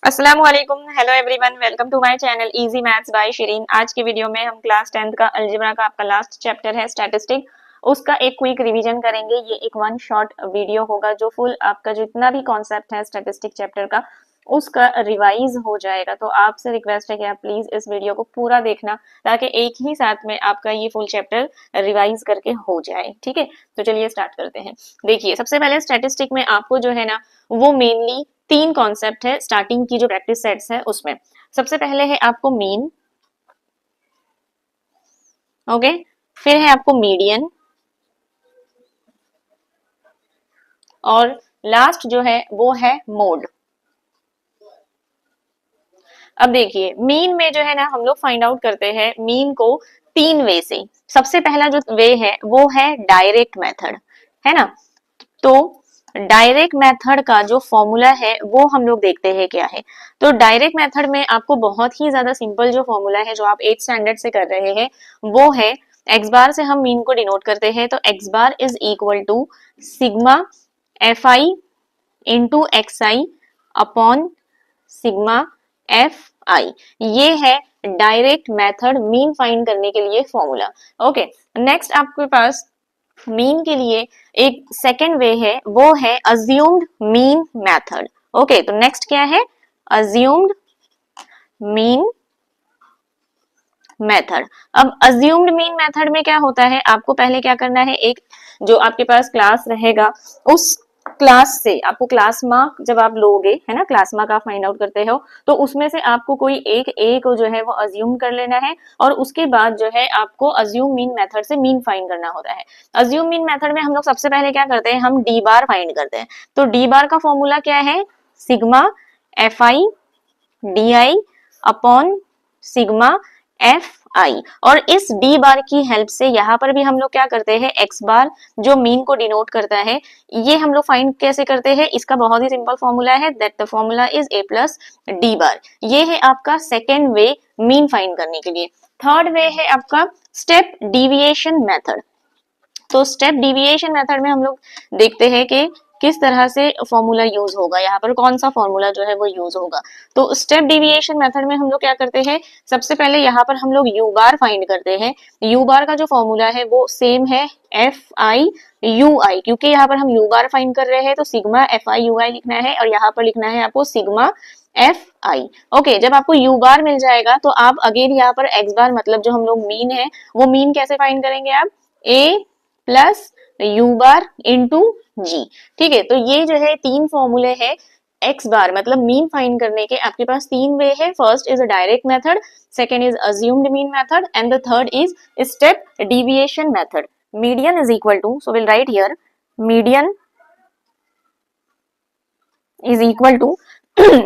अस्सलामु अलैकुम, hello everyone, welcome to my channel easy maths by Shireen. आज की वीडियो में हम क्लास 10th का अलजेब्रा का आपका लास्ट चैप्टर है स्टैटिस्टिक, उसका एक क्विक रिवीजन करेंगे। ये एक वन शॉट वीडियो होगा जो फुल आपका जितना भी कॉन्सेप्ट है स्टैटिस्टिक चैप्टर का उसका रिवाइज हो जाएगा। तो आपसे रिक्वेस्ट है कि आप प्लीज इस वीडियो को पूरा देखना ताकि एक ही साथ में आपका ये फुल चैप्टर रिवाइज करके हो जाए। ठीक है, तो चलिए स्टार्ट करते हैं। देखिए, सबसे पहले स्टैटिस्टिक में आपको जो है ना वो मेनली तीन कॉन्सेप्ट है स्टार्टिंग की जो प्रैक्टिस सेट्स है उसमें। सबसे पहले है आपको मीन, ओके, फिर है आपको मीडियन और लास्ट जो है वो है मोड। अब देखिए, मीन में जो है ना हम लोग फाइंड आउट करते हैं मीन को तीन वे से। सबसे पहला जो वे है वो है डायरेक्ट मेथड, है ना। तो डायरेक्ट मेथड का जो फॉर्मूला है वो हम लोग देखते हैं क्या है। तो डायरेक्ट मेथड में आपको बहुत ही ज्यादा सिंपल जो फॉर्मूला है जो आप 8th स्टैंडर्ड से कर रहे हैं वो है एक्स बार से हम मीन को डिनोट करते हैं। तो X bar is equal to sigma F I into X I upon sigma F I. ये है डायरेक्ट मेथड मीन फाइंड करने के लिए फॉर्मूला। ओके, नेक्स्ट आपके पास मीन के लिए एक सेकेंड वे है वो है अज्यूम्ड मीन मेथड। ओके, तो नेक्स्ट क्या है, अज्यूम्ड मीन मेथड। अब अज्यूम्ड मीन मेथड में क्या होता है, आपको पहले क्या करना है, एक जो आपके पास क्लास रहेगा उस क्लास से आपको क्लास मार्क जब आप लोगे, है ना, क्लास मार्क आप फाइंड आउट करते हो, तो उसमें से आपको कोई एक ए को जो है वो अज्यूम कर लेना है और उसके बाद जो है आपको अज्यूम मीन मेथड से मीन फाइंड करना होता है। अज्यूम मीन मेथड में हम लोग सबसे पहले क्या करते हैं, हम डी बार फाइंड करते हैं। तो डी बार का फॉर्मूला क्या है, sigma F I D I upon sigma F आई। और इस डी बार की हेल्प से यहाँ पर भी हम लोग क्या करते हैं, एक्स बार जो मीन को डिनोट करता है ये हम लोग फाइंड कैसे करते हैं, इसका बहुत ही सिंपल फॉर्मूला है, that the formula is a plus D बार। ये है आपका सेकेंड वे मीन फाइंड करने के लिए। थर्ड वे है आपका स्टेप डिविएशन मेथड। तो स्टेप डिविएशन मेथड में हम लोग देखते हैं कि किस तरह से फॉर्मूला यूज होगा, यहाँ पर कौन सा फॉर्मूला जो है वो यूज होगा। तो स्टेप डिविएशन मेथड में हम लोग क्या करते हैं, सबसे पहले यहाँ पर हम लोग यू बार फाइंड करते हैं। यू बार का जो फॉर्मूला है वो सेम है एफ आई यू आई, क्योंकि यहाँ पर हम यू बार फाइंड कर रहे हैं तो सिग्मा एफ आई यू आई लिखना है और यहाँ पर लिखना है आपको सिग्मा एफ आई। ओके, जब आपको यू बार मिल जाएगा तो आप अगेन यहाँ पर एक्स बार मतलब जो हम लोग मीन है वो मीन कैसे फाइंड करेंगे, आप ए प्लस यू बार इंटू जी। ठीक है, तो ये जो है तीन फॉर्मूले हैं एक्स बार मतलब मीन फाइंड करने के। आपके पास तीन वे है, first is a direct method, second is assumed mean method and the third is step deviation method. Median is equal to, so will write here median is equal to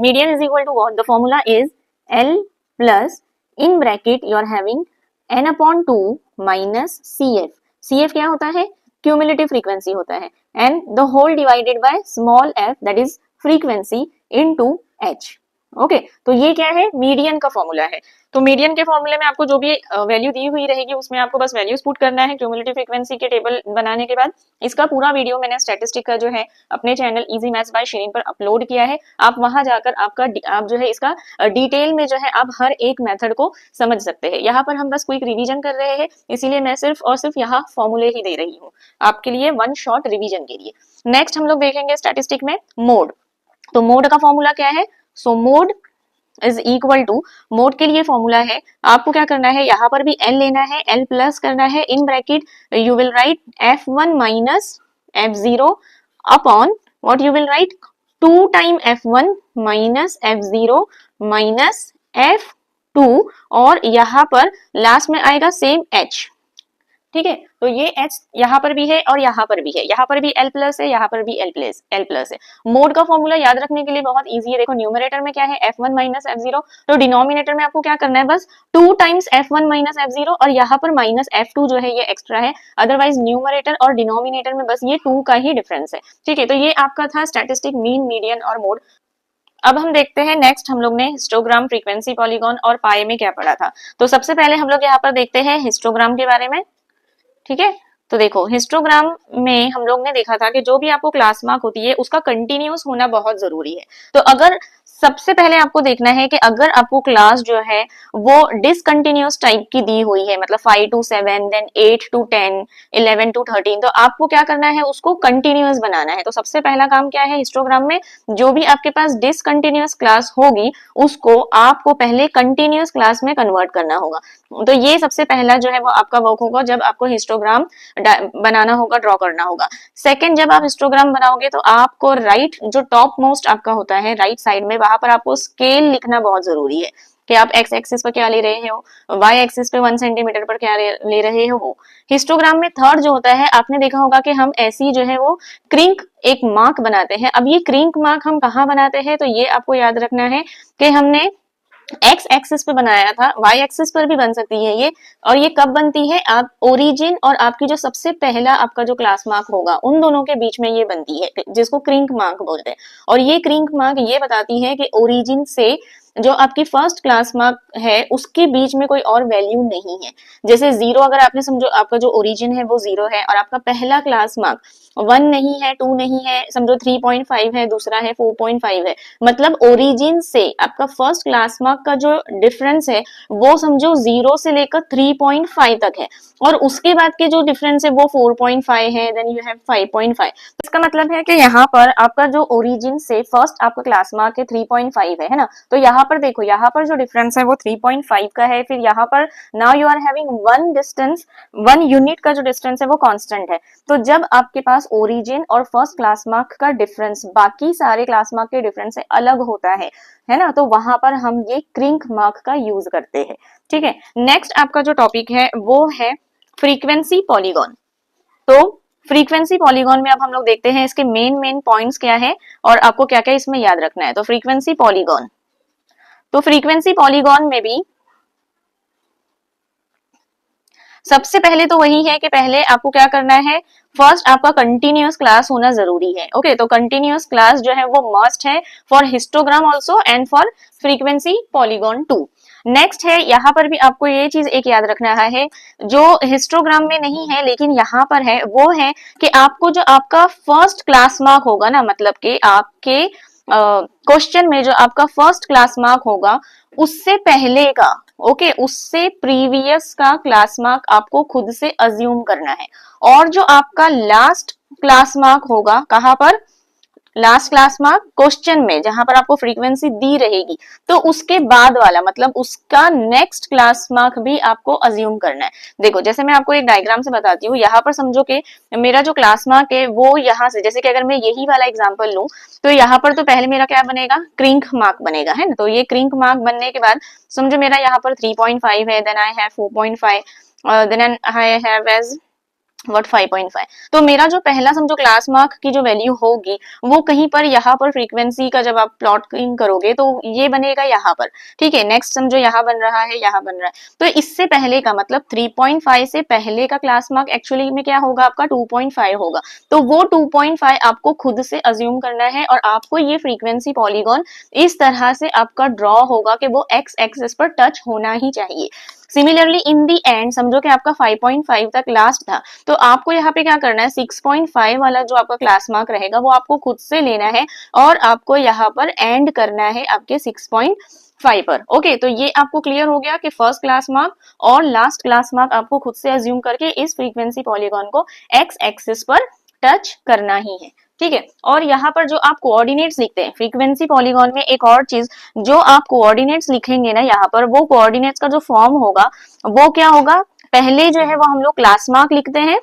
median is equal to what, the formula is L plus in bracket you are having n upon 2 minus CF। CF क्या होता है, cumulative frequency होता है, and the whole divided by small f that is frequency into h। Okay, तो ये क्या है, median का फॉर्मूला है। तो मीडियन के फॉर्मूले में आपको जो भी वैल्यू दी हुई रहेगी उसमें आपको बस वैल्यूज पुट करना है क्यूमुलेटिव फ्रीक्वेंसी के टेबल बनाने के बाद। इसका पूरा वीडियो मैंने स्टैटिस्टिक का जो है अपने channel easy maths by Shirin पर अपलोड किया है, आप वहां जाकर आप जो है इसका डिटेल में जो है आप हर एक मेथड को समझ सकते हैं। यहाँ पर हम बस क्विक रिवीजन कर रहे हैं, इसीलिए मैं सिर्फ और सिर्फ यहाँ फॉर्मूले ही दे रही हूँ आपके लिए वन शॉट रिवीजन के लिए। नेक्स्ट हम लोग देखेंगे स्टैटिस्टिक में मोड। तो मोड का फॉर्मूला क्या है, so mode is equal to, mode के लिए फॉर्मूला है, आपको क्या करना है, यहाँ पर भी एल लेना है, एल प्लस करना है, in bracket you will write F1 minus F0 upon what you will write 2 time F1 minus F0 minus F2 और यहाँ पर लास्ट में आएगा सेम H। ठीक है, तो ये H यहाँ पर भी है और यहाँ पर भी है, यहाँ पर भी L प्लस है, यहाँ पर भी L प्लस है। मोड का फॉर्मूला याद रखने के लिए बहुत इजी है। देखो न्यूमरेटर में क्या है F1 माइनस F0, तो डिनोमिनेटर में आपको क्या करना है, बस 2 टाइम्स F1 माइनस F0 और यहाँ पर माइनस F2 जो है ये एक्स्ट्रा है, अदरवाइज न्यूमरेटर और डिनोमिनेटर में बस ये 2 का ही डिफरेंस है। ठीक है, तो ये आपका था स्टैटिस्टिक मीन, मीडियन और मोड। अब हम देखते हैं नेक्स्ट, हम लोग ने हिस्टोग्राम, फ्रीक्वेंसी, पॉलीगॉन और पाई में क्या पढ़ा था। तो सबसे पहले हम लोग यहाँ पर देखते हैं हिस्टोग्राम के बारे में। ठीक है, तो देखो हिस्टोग्राम में हम लोग ने देखा था कि जो भी आपको क्लास मार्क होती है उसका कंटिन्यूस होना बहुत जरूरी है। तो अगर सबसे पहले आपको देखना है कि अगर आपको क्लास जो है वो डिसकंटिन्यूअस टाइप की दी हुई है, मतलब 5 to 7, देन 8 to 10, 11 to 13, तो आपको क्या करना है, उसको कंटिन्यूअस बनाना है। तो सबसे पहला काम क्या है, हिस्टोग्राम में जो भी आपके पास डिसकंटिन्यूअस क्लास होगी उसको आपको पहले कंटिन्यूअस क्लास में कन्वर्ट करना होगा। तो ये सबसे पहला जो है वो आपका वर्क होगा जब आपको हिस्टोग्राम बनाना होगा, ड्रॉ करना होगा। सेकंड, जब आप हिस्टोग्राम बनाओगे तो आपको राइट जो टॉप मोस्ट आपका होता है राइट साइड में, वहां पर आपको स्केल लिखना बहुत जरूरी है कि आप एक्स एक्सिस पर क्या ले रहे हो, वाई एक्सिस पे 1 सेंटीमीटर पर क्या ले रहे हो वो। हिस्टोग्राम में थर्ड जो होता है, आपने देखा होगा कि हम ऐसी जो है वो क्रिंक एक मार्क बनाते हैं। अब ये क्रिंक मार्क हम कहाँ बनाते हैं, तो ये आपको याद रखना है कि हमने एक्स एक्सिस पे बनाया था, वाई एक्सिस पर भी बन सकती है ये। और ये कब बनती है, आप ओरिजिन और आपकी जो सबसे पहला आपका जो क्लास मार्क होगा उन दोनों के बीच में ये बनती है, जिसको क्रिंक मार्क बोलते हैं। और ये क्रिंक मार्क ये बताती है कि ओरिजिन से जो आपकी फर्स्ट क्लास मार्क है उसके बीच में कोई और वैल्यू नहीं है। जैसे 0 अगर आपने समझो आपका जो ओरिजिन है वो 0 है और आपका पहला क्लास मार्क 1 नहीं है, 2 नहीं है, समझो 3.5 है, दूसरा है 4.5 है, मतलब ओरिजिन से आपका फर्स्ट क्लास मार्क का जो डिफरेंस है वो समझो 0 से लेकर 3.5 तक है, और उसके बाद के जो डिफरेंस है वो 4.5 है, देन यू हैव 5.5। इसका मतलब है कि यहाँ पर आपका जो ओरिजिन से फर्स्ट आपका क्लास मार्क है 3.5 है ना। तो यहाँ पर देखो, यहाँ पर जो डिफरेंस है वो 3.5 का है। फिर यहाँ पर now you are having one distance, 1 unit का जो डिस्टेंस है वो कांस्टेंट है। तो जब आपके पास ओरिजिन और फर्स्ट क्लास मार्क का डिफरेंस बाकी सारे क्लास मार्क के डिफरेंस से अलग होता है ना, तो वहां पर हम ये क्रिंक मार्क का यूज करते हैं। ठीक है, नेक्स्ट आपका जो टॉपिक है वो है फ्रीक्वेंसी पॉलीगॉन। तो फ्रीक्वेंसी पॉलीगॉन में अब हम लोग देखते हैं इसके मेन पॉइंट्स क्या है और आपको क्या क्या इसमें याद रखना है। तो फ्रीक्वेंसी पॉलीगॉन, तो फ्रीक्वेंसी पॉलीगॉन में भी सबसे पहले तो वही है कि पहले आपको क्या करना है, फर्स्ट आपका कंटिन्यूअस क्लास होना जरूरी है। ओके, तो कंटिन्यूअस क्लास जो है वो मस्ट है for histogram also and for frequency polygon too. Next है, यहाँ पर भी आपको ये चीज एक याद रखना है जो हिस्टोग्राम में नहीं है लेकिन यहाँ पर है, वो है कि आपको जो आपका फर्स्ट क्लास मार्क होगा ना, मतलब कि आपके क्वेश्चन में जो आपका फर्स्ट क्लास मार्क होगा उससे पहले का, ओके, उससे प्रीवियस का क्लास मार्क आपको खुद से अज्यूम करना है। और जो आपका लास्ट क्लास मार्क होगा, कहां पर, लास्ट क्लास मार्क क्वेश्चन में जहां पर आपको फ्रीक्वेंसी दी रहेगी, तो उसके बाद वाला मतलब उसका नेक्स्ट क्लास मार्क भी आपको अज्यूम करना है। देखो, जैसे मैं आपको एक डायग्राम से बताती हूँ, यहाँ पर समझो कि मेरा जो क्लास मार्क है वो यहाँ से, जैसे कि अगर मैं यही वाला एग्जांपल लूं तो यहाँ पर तो पहले मेरा क्या बनेगा, क्रिंक मार्क बनेगा, है ना। तो ये क्रिंक मार्क बनने के बाद समझो मेरा यहाँ पर 3.5 है, then I have 4.5, then I have as what 5.5। तो मेरा जो पहला समझो क्लास मार्क की जो वैल्यू होगी वो कहीं पर यहाँ पर फ्रीक्वेंसी का जब आप प्लॉटिंग करोगे तो ये बनेगा यहाँ पर। ठीक है, नेक्स्ट समझो यहाँ बन रहा है, यहाँ बन रहा है, तो इससे पहले का मतलब 3.5 से पहले का क्लास मार्क एक्चुअली में क्या होगा, आपका 2.5 होगा। तो वो 2.5 आपको खुद से अज्यूम करना है और आपको ये फ्रीक्वेंसी पॉलीगॉन इस तरह से आपका ड्रॉ होगा कि वो एक्स एक्सिस पर टच होना ही चाहिए। सिमिलरली इन दी एंड समझो कि आपका 5.5 तक लास्ट था, तो आपको यहाँ पे क्या करना है, 6.5 वाला जो आपका क्लास मार्क रहेगा वो आपको खुद से लेना है और आपको यहाँ पर एंड करना है आपके 6.5 पर। ओके, तो ये आपको क्लियर हो गया कि फर्स्ट क्लास मार्क और लास्ट क्लास मार्क आपको खुद से अज्यूम करके इस फ्रीक्वेंसी पॉलीगॉन को एक्स एक्सिस पर टच करना ही है। ठीक है, और यहाँ पर जो आप कोऑर्डिनेट्स लिखते हैं फ्रीक्वेंसी पॉलीगॉन में, एक और चीज, जो आप कोऑर्डिनेट्स लिखेंगे ना यहाँ पर, वो कोऑर्डिनेट्स का जो फॉर्म होगा वो क्या होगा, पहले जो है वो हम लोग क्लास मार्क लिखते हैं।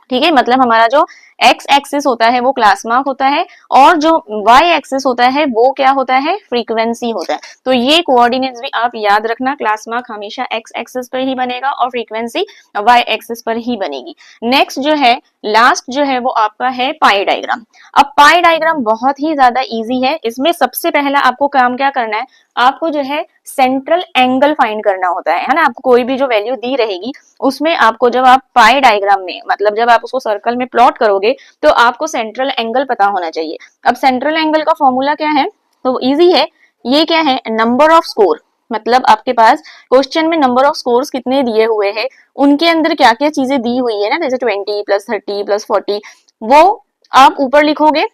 ठीक है, मतलब हमारा जो एक्स एक्सिस होता है वो क्लास मार्क होता है और जो वाई एक्सिस होता है वो क्या होता है, फ्रीक्वेंसी होता है। तो ये कोऑर्डिनेट्स भी आप याद रखना, क्लास मार्क हमेशा एक्स एक्सिस पर ही बनेगा और फ्रीक्वेंसी वाई एक्सिस पर ही बनेगी। नेक्स्ट जो है, लास्ट जो है वो आपका है पाई डायग्राम। अब पाई डायग्राम बहुत ही ज्यादा इजी है। इसमें सबसे पहला आपको काम क्या करना है, आपको जो है सेंट्रल एंगल फाइंड करना होता है ना। आपको कोई भी जो वैल्यू दी रहेगी उसमें आपको, जब आप पाई डायग्राम में मतलब जब आप उसको सर्कल में प्लॉट करोगे तो आपको सेंट्रल एंगल पता होना चाहिए। अब सेंट्रल एंगल का फॉर्मूला क्या है, तो इजी है, ये क्या है, नंबर ऑफ स्कोर, मतलब आपके पास क्वेश्चन में नंबर ऑफ स्कोर्स कितने दिए हुए हैं, उनके अंदर क्या क्या चीजें दी हुई है ना, जैसे 20 + 30 + 40, वो आप ऊपर लिखोगे,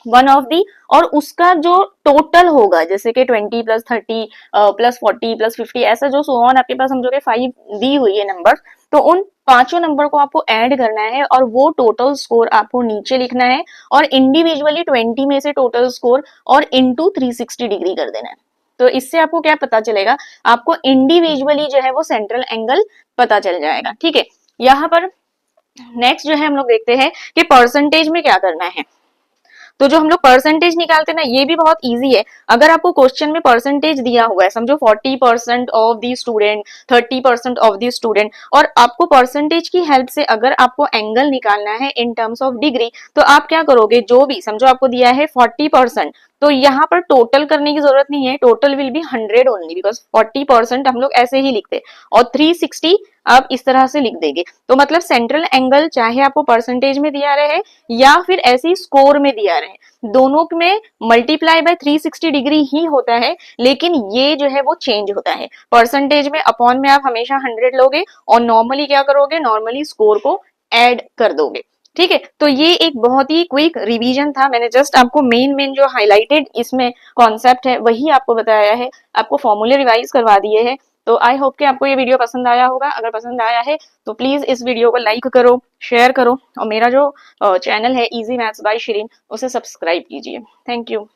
वन ऑफ दी, और उसका जो टोटल होगा, जैसे कि 20 प्लस 30 प्लस 40 प्लस 50 ऐसा जो सो ऑन आपके पास समझोगे 5 दी हुई है नंबर, तो उन पांचों नंबर को आपको ऐड करना है और वो टोटल स्कोर आपको नीचे लिखना है और इंडिविजुअली 20 में से टोटल स्कोर और इनटू 360 डिग्री कर देना है। तो इससे आपको क्या पता चलेगा, आपको इंडिविजुअली जो है वो सेंट्रल एंगल पता चल जाएगा। ठीक है, यहाँ पर नेक्स्ट जो है हम लोग देखते हैं कि परसेंटेज में क्या करना है। तो जो हम लोग परसेंटेज निकालते हैं ना, ये भी बहुत इजी है। अगर आपको क्वेश्चन में परसेंटेज दिया हुआ है, समझो 40% of the student, 30% of the student, और आपको परसेंटेज की हेल्प से अगर आपको एंगल निकालना है इन टर्म्स ऑफ डिग्री, तो आप क्या करोगे, जो भी समझो आपको दिया है 40%, तो यहाँ पर टोटल करने की जरूरत नहीं है, total will be 100 only, because 40% हम लोग ऐसे ही लिखते, और 360 आप इस तरह से लिख देंगे। तो मतलब सेंट्रल एंगल चाहे आपको परसेंटेज में दिया रहे या फिर ऐसे ही स्कोर में दिया रहे, दोनों में मल्टीप्लाई बाय 360 डिग्री ही होता है, लेकिन ये जो है वो चेंज होता है। परसेंटेज में अपॉन में आप हमेशा 100 लोगे और नॉर्मली क्या करोगे, नॉर्मली स्कोर को ऐड कर दोगे। ठीक है, तो ये एक बहुत ही क्विक रिवीजन था, मैंने जस्ट आपको मेन जो हाईलाइटेड इसमें कॉन्सेप्ट है वही आपको बताया है, आपको फॉर्मूले रिवाइज करवा दिए हैं। तो आई होप कि आपको ये वीडियो पसंद आया होगा। अगर पसंद आया है तो प्लीज इस वीडियो को लाइक करो, शेयर करो, और मेरा जो चैनल है इजी मैथ्स बाय शिरीन उसे सब्सक्राइब कीजिए। Thank you.